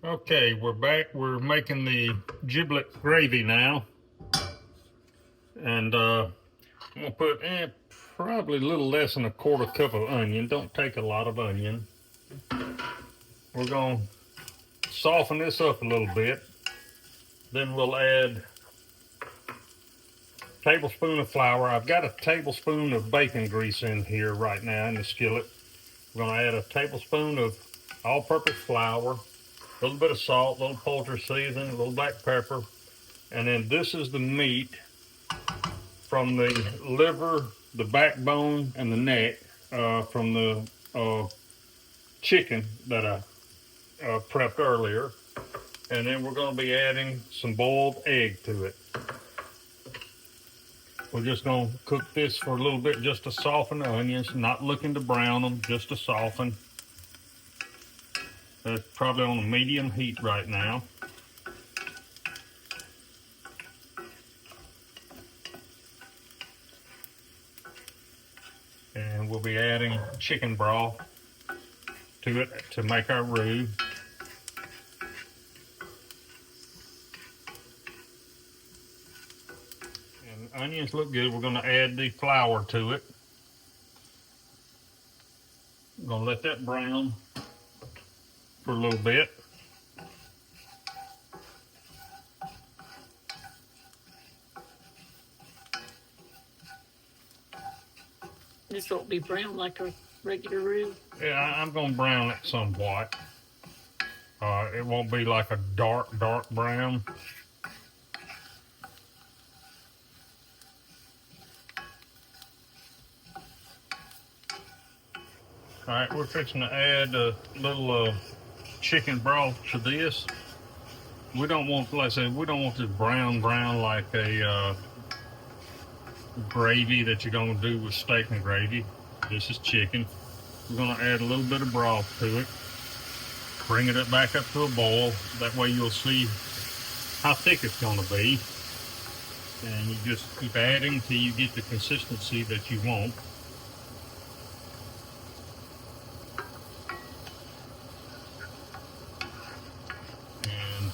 Okay, we're back. We're making the giblet gravy now. And I'm gonna put probably a little less than a quarter cup of onion. Don't take a lot of onion. We're gonna soften this up a little bit. Then we'll add a tablespoon of flour. I've got a tablespoon of bacon grease in here right now in the skillet. We're gonna add a tablespoon of all-purpose flour, a little bit of salt, a little poultry seasoning, a little black pepper, and then this is the meat from the liver, the backbone, and the neck from the chicken that I prepped earlier. And then we're going to be adding some boiled egg to it. We're just going to cook this for a little bit just to soften the onions, not looking to brown them, just to soften. It's probably on a medium heat right now. And we'll be adding chicken broth to it to make our roux. And the onions look good. We're going to add the flour to it. I'm going to let that brown for a little bit. This won't be brown like a regular roux. Yeah, I'm going to brown it somewhat. It won't be like a dark brown. All right, we're fixing to add a little chicken broth to this. We don't want, like I said, we don't want this brown like a gravy that you're going to do with steak and gravy. This is chicken. We're going to add a little bit of broth to it. Bring it back up to a boil. That way you'll see how thick it's going to be. And you just keep adding until you get the consistency that you want. And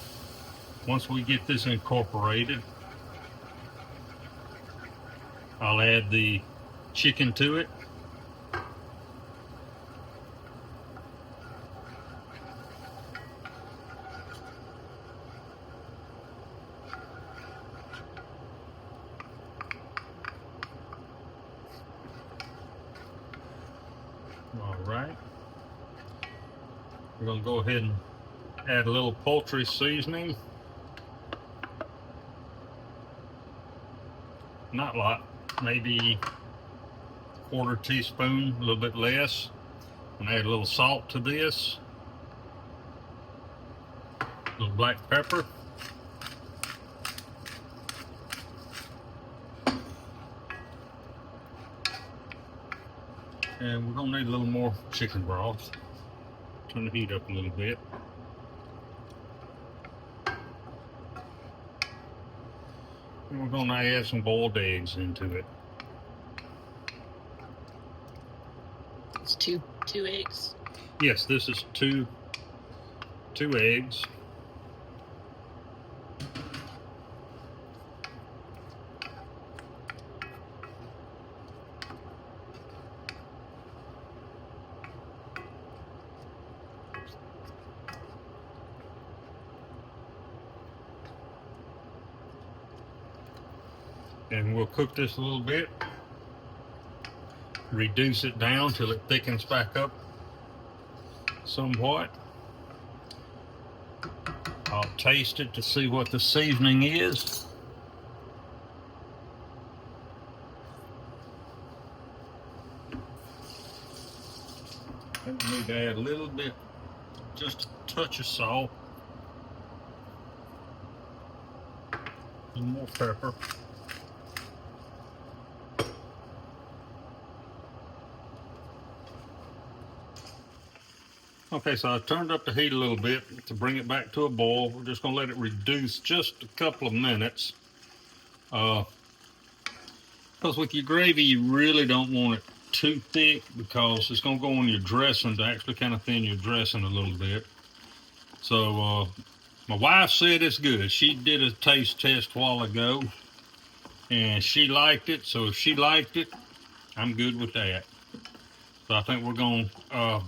once we get this incorporated, I'll add the chicken to it. All right. We're going to go ahead and add a little poultry seasoning. Not a lot, maybe a quarter teaspoon, a little bit less. And add a little salt to this. A little black pepper. And we're going to need a little more chicken broth. Turn the heat up a little bit. And we're going to add some boiled eggs into it. It's two eggs. Yes, this is two eggs. And we'll cook this a little bit. Reduce it down till it thickens back up somewhat. I'll taste it to see what the seasoning is. I need to add a little bit, just a touch of salt, a little more pepper. Okay, so I turned up the heat a little bit to bring it back to a boil. We're just going to let it reduce just a couple of minutes. Because with your gravy, you really don't want it too thick because it's going to go on your dressing to actually kind of thin your dressing a little bit. So my wife said it's good. She did a taste test a while ago, and she liked it. So if she liked it, I'm good with that. So I think we're going to,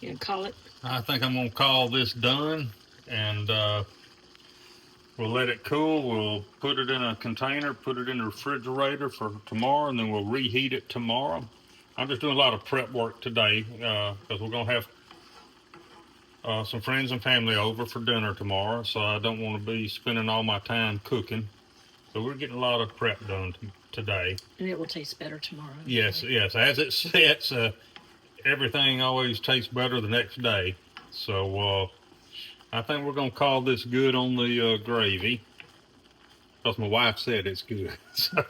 You call it? I think I'm going to call this done, and we'll let it cool. We'll put it in a container, put it in the refrigerator for tomorrow, and then we'll reheat it tomorrow. I'm just doing a lot of prep work today because we're going to have some friends and family over for dinner tomorrow, so I don't want to be spending all my time cooking. So we're getting a lot of prep done today. And it will taste better tomorrow. Yes, yes. As it sets, everything always tastes better the next day. So I think we're going to call this good on the gravy because my wife said it's good. So.